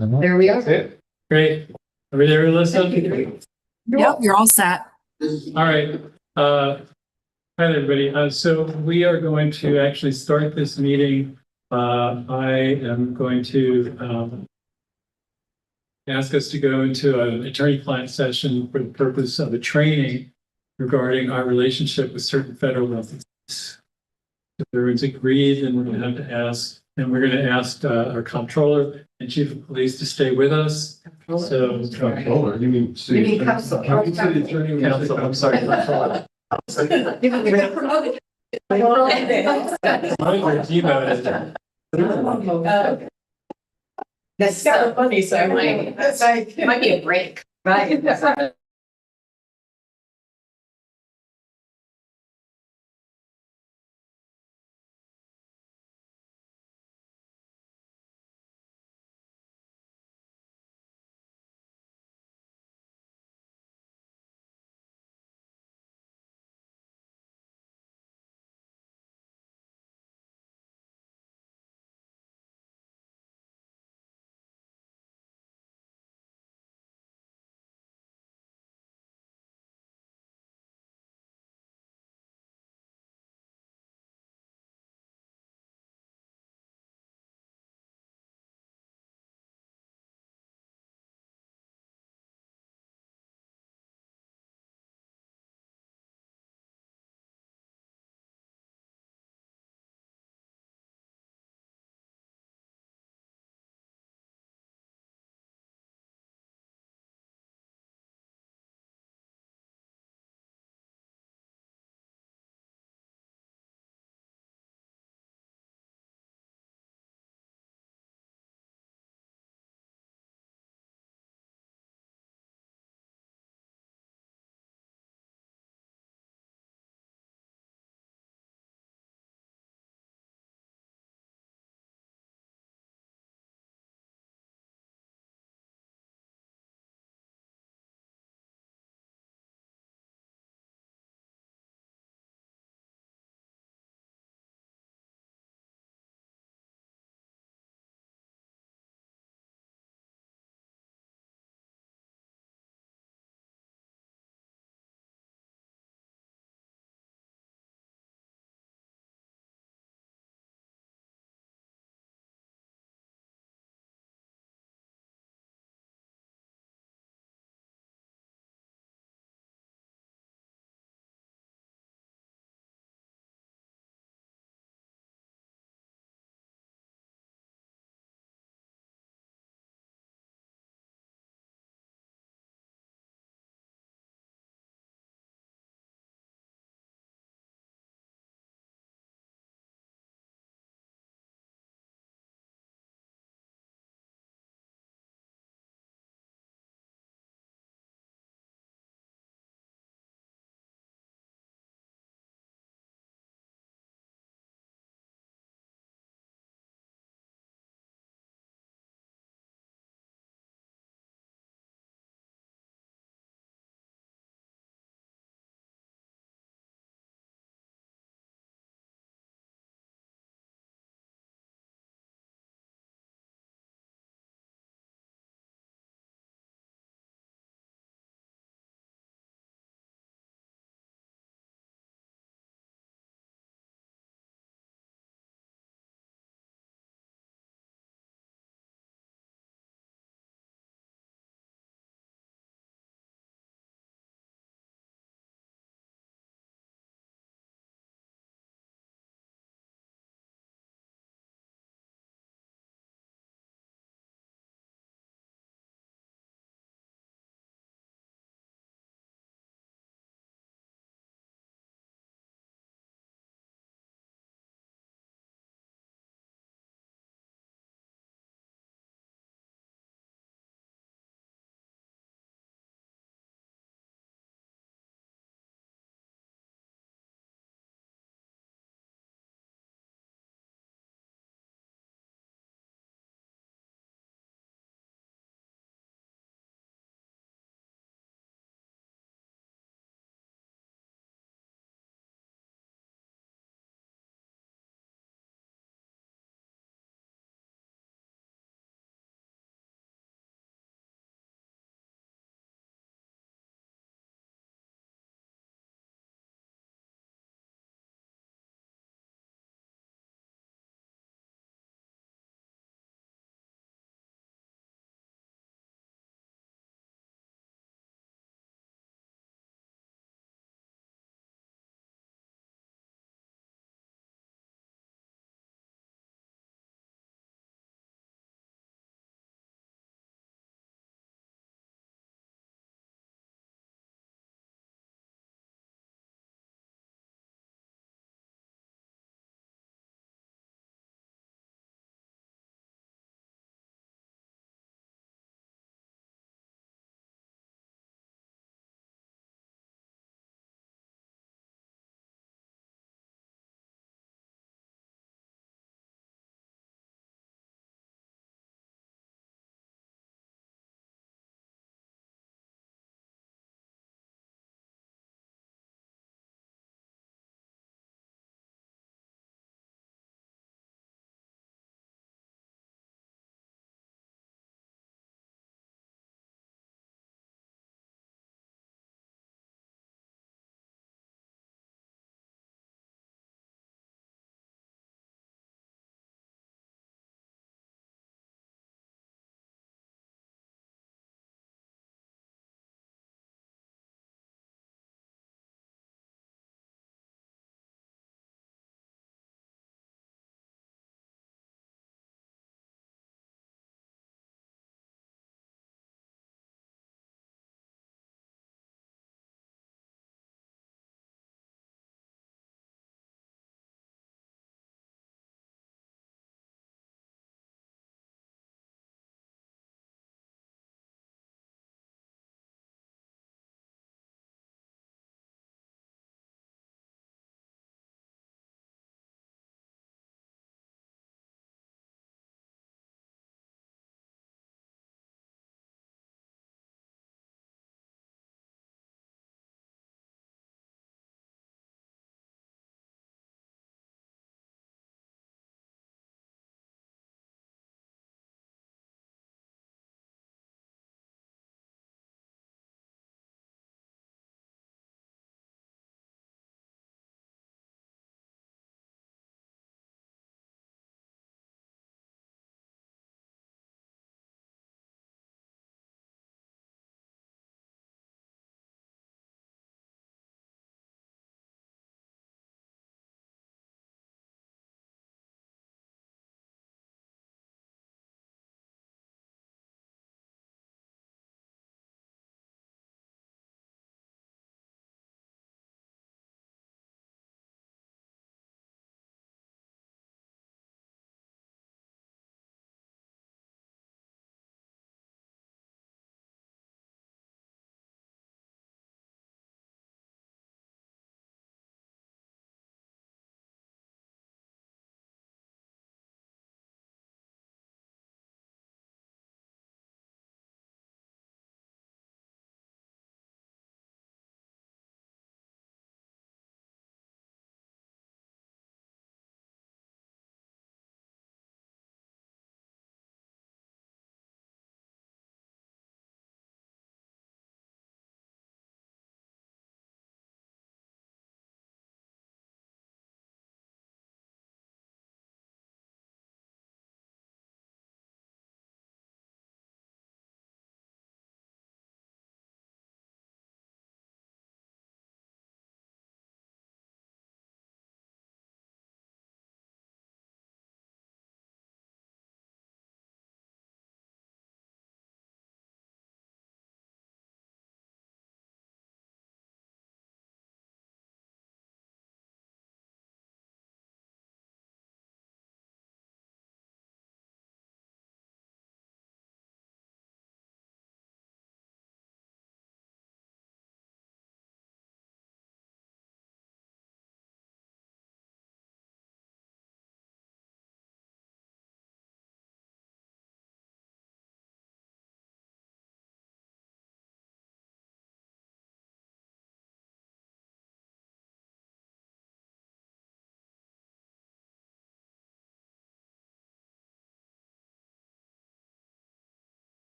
There we are. That's it. Great. Are we there, Alyssa? Yep, you're all set. All right. Hi, everybody. So we are going to actually start this meeting. I am going to ask us to go into an attorney-client session for the purpose of a training regarding our relationship with certain federal entities. If everyone's agreed, then we're going to have to ask, and we're going to ask our comptroller and chief of police to stay with us. So, Comptroller, you mean city attorney? council. City attorney. council, I'm sorry, comptroller. That's so funny, so it might be a break, right?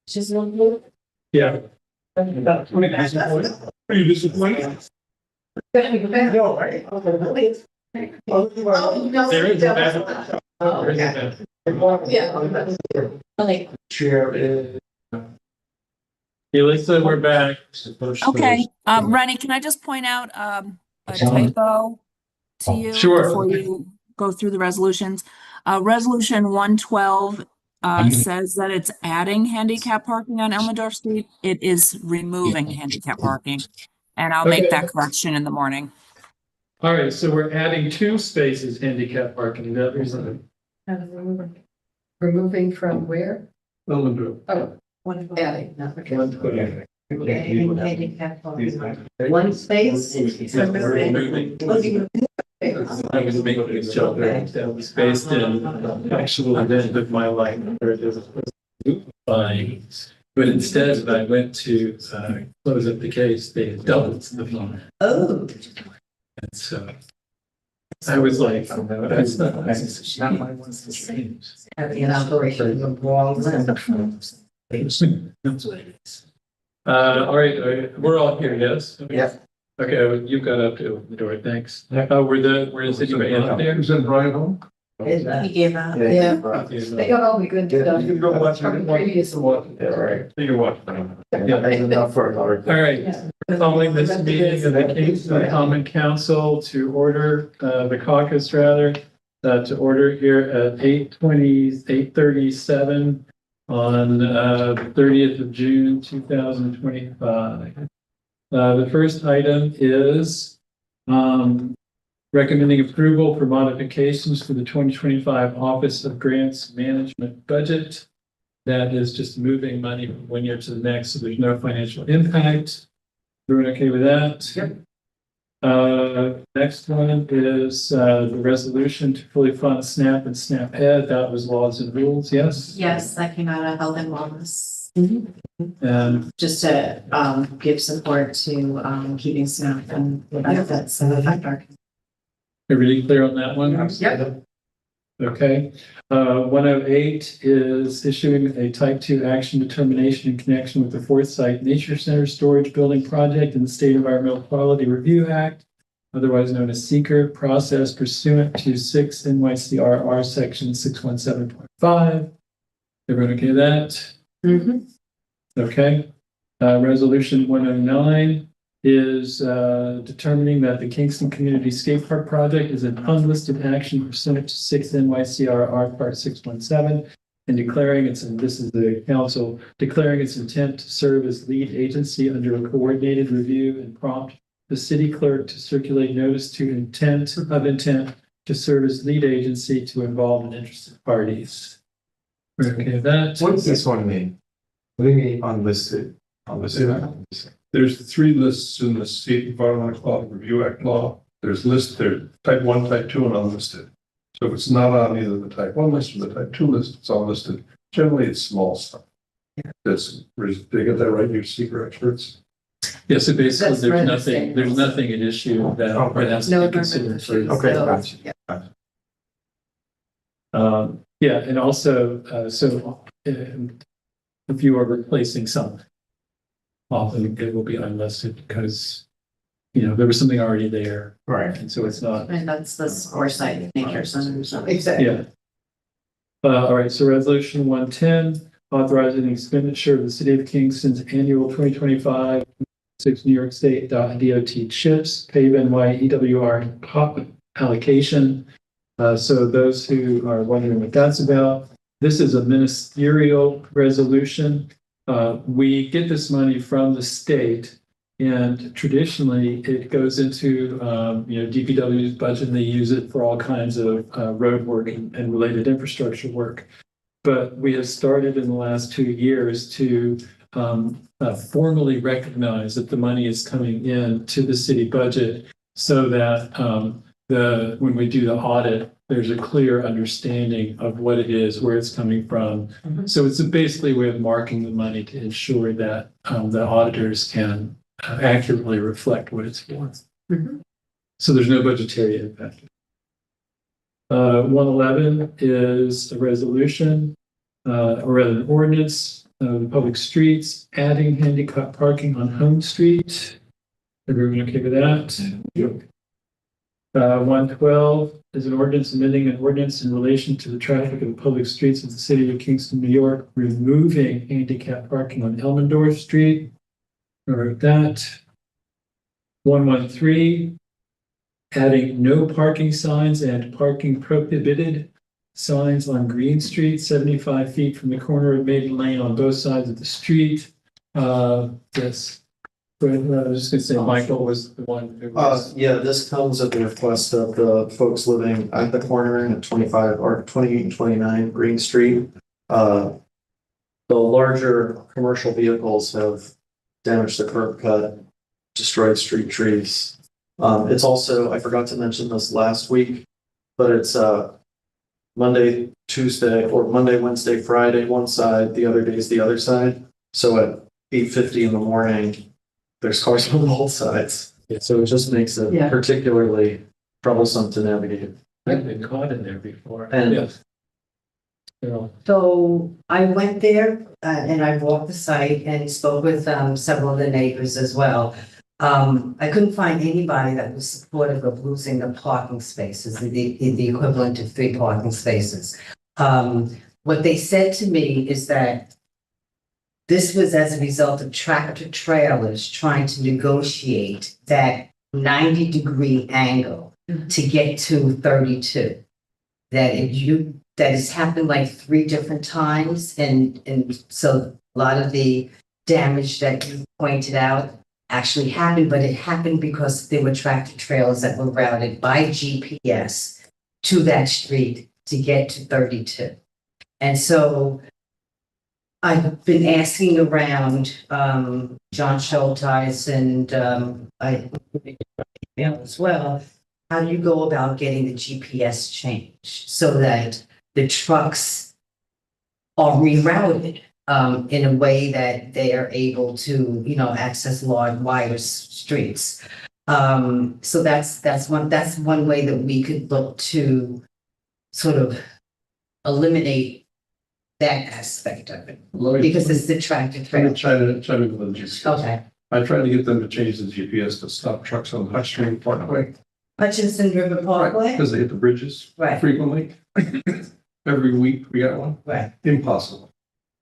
Just one more. Yeah. Are you disappointed? No, right? Oh, no. There is a method. Oh, There is a okay. method. Yeah. Like, Chair is. Elisa, we're back. Okay, Rennie, can I just point out a typo to you Sure. before you go through the resolutions? Resolution 112 says that it's adding handicap parking on Elmendorf Street. It is removing handicap parking. And I'll make Okay. that correction in the morning. All right, so we're adding 2 spaces handicap parking. That reason. removing from where? Elmendorf. Oh, adding, no, okay. One space. I was making a joke that was based in actual event of my life where there was fine. But instead, when I went to close up the case, they had doubled the fine. Oh. And so I was like, oh, no, that's not my one's the same. Having an operation of wrong. That's what it is. All right, we're all here, yes? Yeah. Okay, you've got up to open the door, thanks. Where's anybody out there? Is that Brian home? He gave out. Yeah. They got all the good stuff. You can go watch it. From previous one. Yeah, right. You can watch. Yeah. Thank enough for an hour. All right, calling this meeting of the Kingston Common Council to order, the caucus rather, to order here at 8:37 on the 30th of June, 2025. The first item is recommending approval for modifications to the 2025 Office of Grants Management budget. That is just moving money from one year to the next, so there's no financial impact. Everyone okay with that? Yep. Next one is the resolution to fully fund SNAP and SNAP Ed. That was laws and rules, yes? Yes, that came out of health and wellness, And just to give support to keeping SNAP and the benefits that affect our. everybody clear on that one? Yep. Okay. 108 is issuing a type 2 action determination in connection with the Forsyth Nature Center Storage Building Project in the State Environmental Quality Review Act, otherwise known as SEEKR, process pursuant to 6 NYCRR section 617.5. Everyone okay with that? Mm-hmm. Okay. Resolution 109 is determining that the Kingston Community Skate Park Project is an unlisted action pursuant to 6 NYCRR Part 617 and declaring its, and this is the council, declaring its intent to serve as lead agency under a coordinated review and prompt the city clerk to circulate notice to intent to serve as lead agency to involve interested parties. We're okay with that? What does this one mean? What do you mean unlisted? Unlisted. There's 3 lists in the State Environmental Quality Review Act law. There's type 1, type 2, and unlisted. So if it's not on either the type 1 list or the type 2 list, it's unlisted. Generally, it's small stuff. Did I get that right, you secret experts? Yeah, so basically, That's there's right. nothing at issue that has No to be considered. Okay, So, gotcha. yeah. Yeah, and also, if you are replacing something, often it will be unlisted because, there was something already there, Right. and so it's not. And that's the Forsyth Nature Center. So Exactly. Yeah. All right, so resolution 110, authorizing the expenditure of the city of Kingston's annual 2025 6 New York State DOT CHIPS, PAVE-NY EWR pop allocation. So those who are wondering what that's about, this is a ministerial resolution. We get this money from the state, and traditionally it goes into DPW's budget, and they use it for all kinds of road work and related infrastructure work. But we have started in the last 2 years to formally recognize that the money is coming in to the city budget, so that when we do the audit, there's a clear understanding of what it is, where it's coming from. Mhm. So it's basically a way of marking the money to ensure that the auditors can accurately reflect what it's for. Mhm. So there's no budgetary impact. 111 is a resolution or rather an ordinance, the public streets, adding handicap parking on Home Street. Everyone okay with that? Yep. 112 is an ordinance amending an ordinance in relation to the traffic of the public streets of the city of Kingston, New York, removing handicap parking on Elmendorf Street. Or that. 113, adding no parking signs and parking prohibited signs on Green Street, 75 feet from the corner of Maiden Lane on both sides of the street. Yes. But I was just gonna say Michael was the one who was. Yeah, this comes at the request of the folks living at the corner at 25 or 28 and 29 Green Street. The larger commercial vehicles have damaged the curb cut, destroyed street trees. It's also, I forgot to mention this last week, but it's Monday, Tuesday, or Monday, Wednesday, Friday, one side, the other days, the other side. So at 8:50 in the morning, there's cars on both sides. So it just makes it Yeah. particularly troublesome to navigate. I've been caught in there before. And- Yes. So, So I went there and I walked the site and spoke with several of the neighbors as well. I couldn't find anybody that was supportive of losing the parking spaces, the equivalent of 3 parking spaces. What they said to me is that this was as a result of tractor trailers trying to negotiate that 90-degree angle to get to 32. That has happened like 3 different times, and so a lot of the damage that you pointed out actually happened, but it happened because there were tractor trailers that were routed by GPS to that street to get to 32. And so I've been asking around, John Schulteis and I as well, how do you go about getting the GPS changed so that the trucks are rerouted in a way that they are able to, access large, wider streets. So that's one way that we could look to sort of eliminate that aspect of it, because it's the tractor I'm trailer. gonna chime in with the GPS. Okay. I tried to get them to change the GPS to stop trucks on Hutchinson Parkway. Hutchinson River Parkway? Because they hit the bridges Right, frequently. Every week we got one. right, Impossible.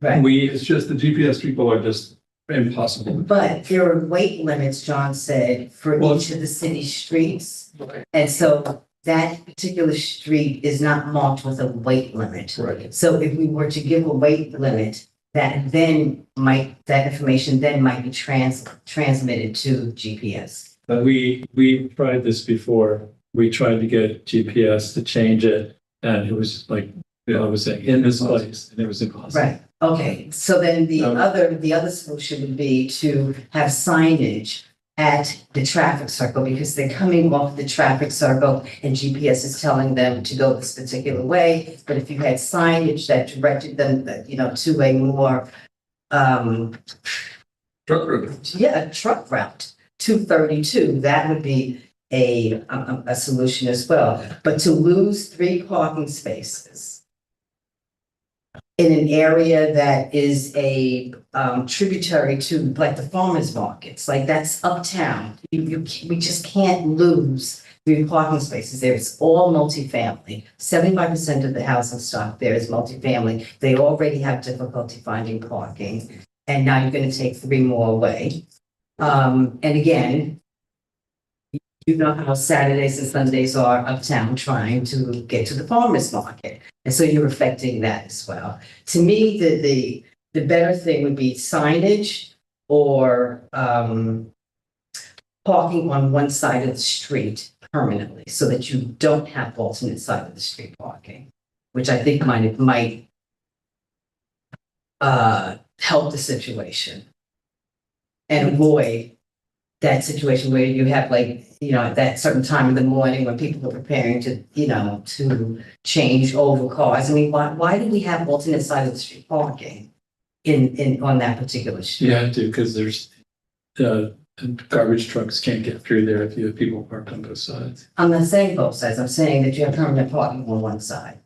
right. It's just the GPS people are just impossible. But there are weight limits, John said, for Well- each of the city streets. And so that particular street is not marked with a weight limit. Right. So if we were to give a weight limit, that information then might be transmitted to GPS. we tried this before. We tried to get GPS to change it, and it was like, I was saying, in this place, and it was impossible. Right, okay, so then the other solution would be to have signage at the traffic circle, because they're coming off the traffic circle and GPS is telling them to go this particular way. But if you had signage that directed them, to a more, Truck route. a truck route to 32, that would be a solution as well. But to lose 3 parking spaces in an area that is a tributary to like the farmers markets, like that's uptown. We just can't lose 3 parking spaces there. It's all multifamily. 75% of the housing stock there is multifamily. They already have difficulty finding parking. And now you're going to take 3 more away. And again, you know how Saturdays and Sundays are uptown trying to get to the farmers market. And so you're affecting that as well. To me, the better thing would be signage or parking on one side of the street permanently so that you don't have alternate side of the street parking, which I think might help the situation and avoid that situation where you have at that certain time in the morning when people are preparing to change over cars. I mean, why do we have alternate side of the street parking on that particular street? You have to, because there's, garbage trucks can't get through there if you have people parked on both sides. I'm not saying both sides. I'm saying that you have permanent parking on one side.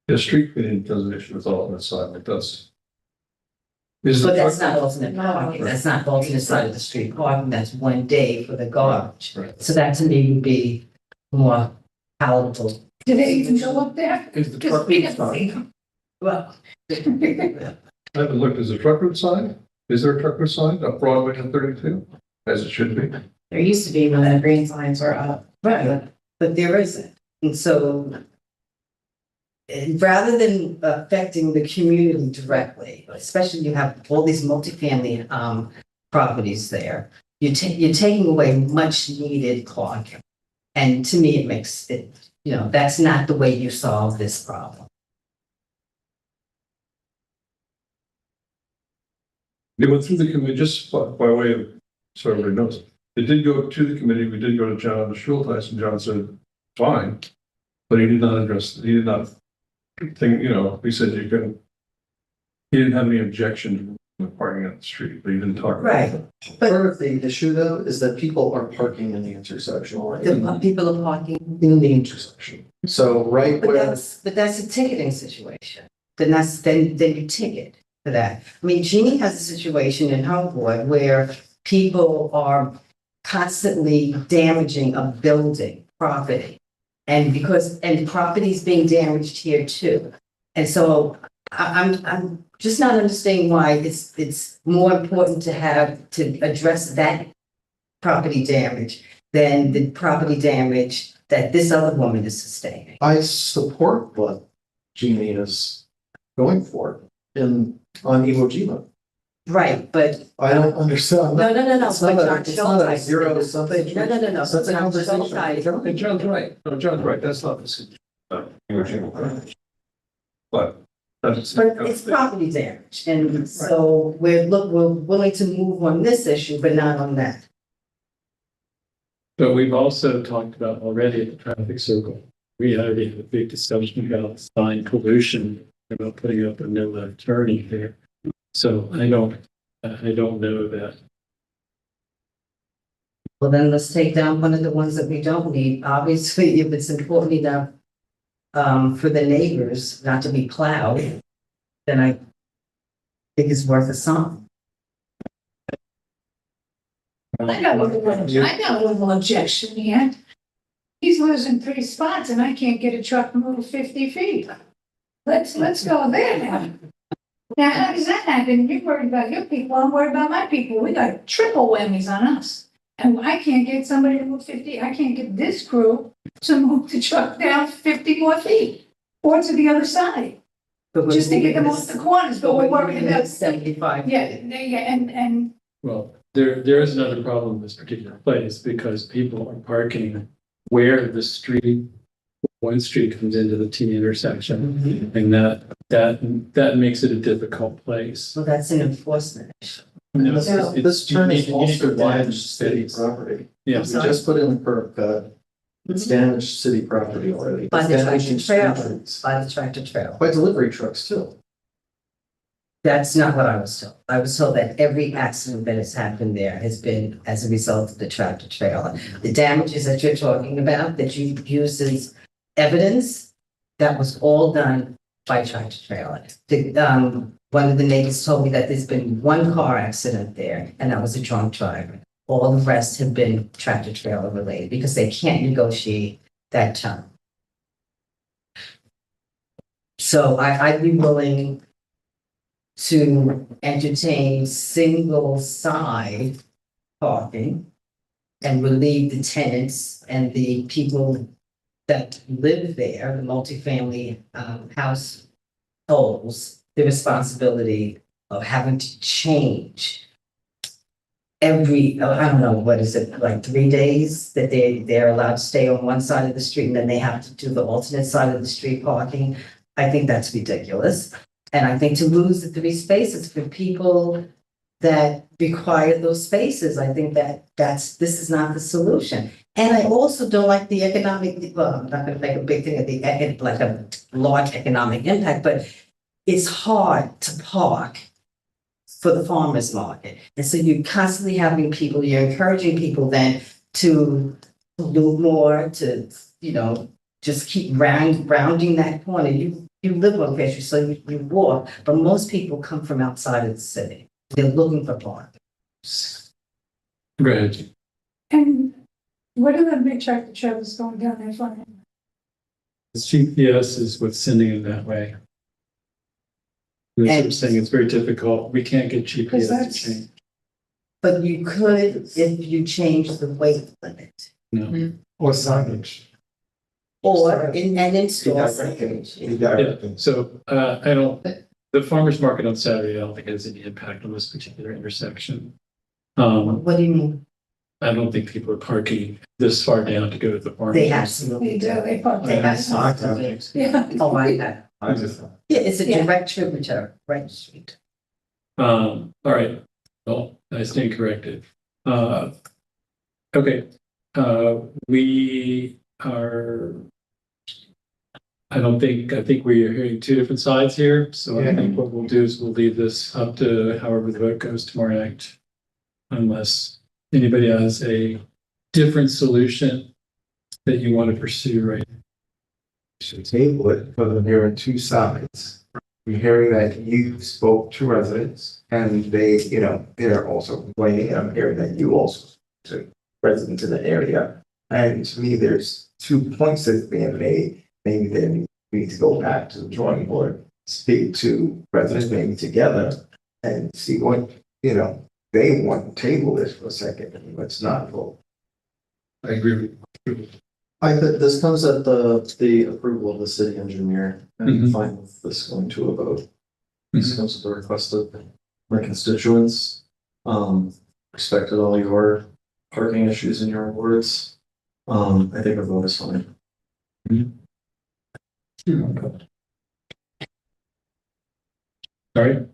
The street cleaning doesn't issue with alternate side, it does. Is the But that's truck- not alternate parking, that's not alternate side of the street parking, that's one day for the garbage. Right. So that to me would be more palatable. Do they even go up there? Is the Just truck be route sign? Well. I haven't looked, is the truck route sign? Is there a truck route sign up Broadway to 32? As it should be. There used to be when the green signs were up. Right, but there isn't, and so. Rather than affecting the community directly, especially you have all these multifamily properties there. You're taking away much needed parking. And to me, it makes it, that's not the way you solve this problem. They went through the committee, just by way of, so everybody knows. It did go to the committee, we did go to John Schulteis, and John said, fine. But he did not address, he did not think, he said you can. He didn't have any objection to parking on the street, but he didn't talk about Right. it. But- Part of the issue though is that people are parking in the intersection. The people are parking, In the intersection. So right but where, that's a ticketing situation. Then you ticket for that. I mean, Jeannie has a situation in her ward where people are constantly damaging a building, property. And property's being damaged here too. And so I'm just not understanding why it's more important to address that property damage than the property damage that this other woman is sustaining. I support what Jeannie is going for on Iwo Jima. Right, but I don't understand. no. It's not but a, John it's not a Schulteis zero did. something. No. That's a John conversation. Schulteis- And John's right, no, John's right, that's not the situation. But that's. But it's property damage, and so we're willing to move on this issue, but not on that. But we've also talked about already at the traffic circle. We already had a big discussion about sign pollution, about putting up a no left turning there. So I don't know that. Well, then let's take down one of the ones that we don't need. Obviously, if it's important enough for the neighbors not to be plowed, then I think it's worth a song. I got a little objection here. He's losing 3 spots and I can't get a truck to move 50 feet. Let's go there now. Now, how does that happen? You're worried about your people, I'm worried about my people. We got triple whammies on us. And I can't get somebody to move 50, I can't get this crew to move the truck down 50 more feet. Or to the other side, But we're just to get them moving off the corners, but we're worried moving about. this 75. Yeah, and Well, there is another problem in this particular place because people are parking where the street, one street comes into the T intersection. And that makes it a difficult place. Well, that's an enforcement issue. No, This turn is you need also to manage damaged city cities. property. Yeah, We just put in the curb cut. It's damaged city property already. By It's the damaging tractor trailer. streets. By the tractor trailer. By delivery trucks too. That's not what I was told. I was told that every accident that has happened there has been as a result of the tractor trailer. The damages that you're talking about, that you used as evidence, that was all done by tractor trailer. One of the neighbors told me that there's been one car accident there, and that was a drunk driver. All the rest have been tractor trailer related because they can't negotiate that term. So I'd be willing to entertain single side parking and relieve the tenants and the people that live there, the multifamily households, the responsibility of having to change every, I don't know, what is it, like 3 days that they're allowed to stay on one side of the street and then they have to do the alternate side of the street parking. I think that's ridiculous. And I think to lose the 3 spaces for people that require those spaces, I think this is not the solution. And I also don't like the economic, well, I'm not gonna make a big thing of like a large economic impact, but it's hard to park for the farmer's market. And so you're constantly having people, you're encouraging people then to do more, to, just keep rounding that corner. You live on Fair Street, so you walk, but most people come from outside of the city. They're looking for parking. Go ahead. And what are the big tractor trailers going down there for? The GPS is what's sending it that way. That's what I'm saying, it's very difficult. We can't get GPS to that's- change. But you could if you change the weight limit. No. Or signage. Or, and install signage. Yeah, so, I don't, the farmer's market on Saturday, I don't think has any impact on this particular intersection. What do you mean? I don't think people are parking this far down to go to the farmer's. They market. absolutely They do, do. they park They there. absolutely do. Yeah. Oh, I know. I just. Yeah, it's a Yeah. direct tributary, right street. All right, well, I stand corrected. Okay, we are. I think we are hearing two different sides here, so I think what we'll do is we'll leave this up to however the vote goes tomorrow night. Unless anybody has a different solution that you want to pursue, right? Should table it, but I'm hearing two sides. I'm hearing that you spoke to residents and they, they're also complaining, and I'm hearing that you also spoke to residents in the area. And to me, there's 2 points that's being made. Maybe then we need to go back to the drawing board, speak to residents maybe together and see what, they want to table this for a second. Let's not vote. I agree with you. This comes at the approval of the city engineer, and I'm Mhm. fine with this going to a vote. This comes at the request of my constituents. Respected all your parking issues in your wards. I think a vote is fine. All right.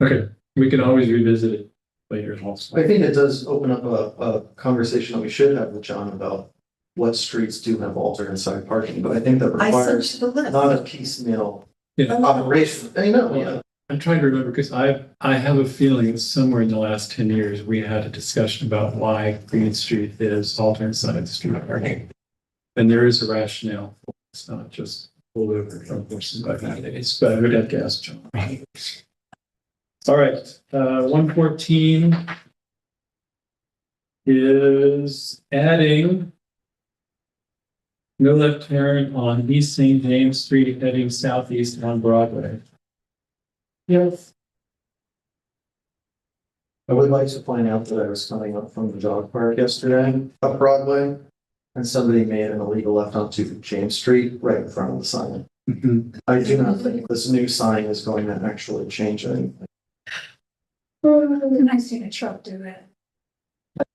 Okay, we can always revisit it later also. I think it does open up a conversation that we should have with John about what streets do have alternate side parking, but I think that I requires sent you the list. not a piecemeal Yeah. operation. I know, yeah. I'm trying to remember because I have a feeling that somewhere in the last 10 years, we had a discussion about why Green Street is alternate side street parking. And there is a rationale. It's not just pull over from horses by it's better to have gas, John. All right, 114 is adding no left turn on East St. James Street heading southeast on Broadway. Yes. I would like to point out that I was coming up from the dog park yesterday up Broadway, and somebody made an illegal left onto James Street right in front of the sign. I do not think this new sign is going to actually change anything. And I seen a truck do that.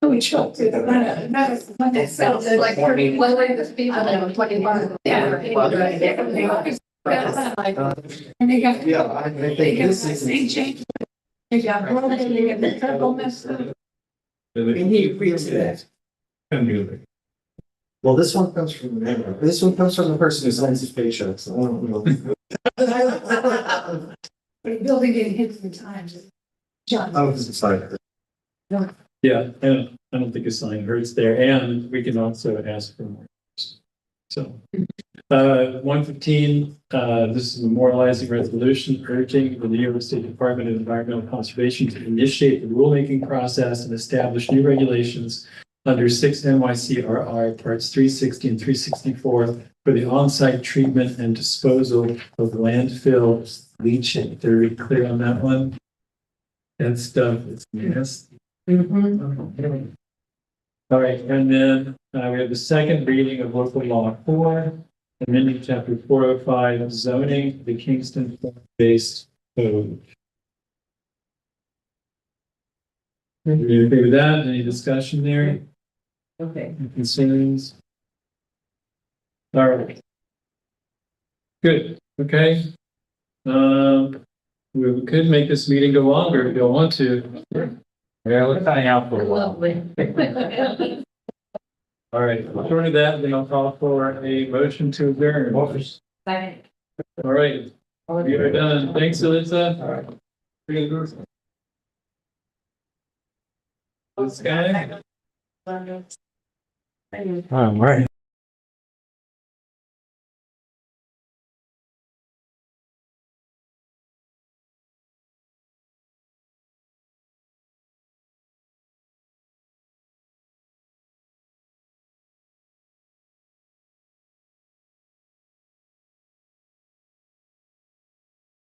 We truck did that, not it sounded like pretty well, like this people that were 21. Yeah. And they got. Yeah, I think They got this St. is. James. They got Broadway, they got the purple mess. And he agrees to that. And music. Well, this one comes from the neighbor. This one comes from the person who signs his paychecks. So I don't know. But building getting hit 3 times. John. I was excited. Yeah, and I don't think a sign hurts there, and we can also ask for more. So, 115, this is a memorializing resolution urging the New York State Department of Environmental Conservation to initiate the rulemaking process and establish new regulations under 6 NYCRR parts 360 and 364 for the on-site treatment and disposal of landfill leachate. They're really clear on that one. That stuff is nasty. Mhm. All right, and then we have the second reading of local law 4, amending chapter 405 zoning, the Kingston based code. You agree with that? Any discussion there? Okay. Any concerns? All right. Good, okay. We could make this meeting go longer if you want to. Yeah, let's hang out for a while. Lovely. All right, short of that, then I'll call for a motion to adjourn. All right, we are done. Thanks, Alyssa. All right. This guy. All right.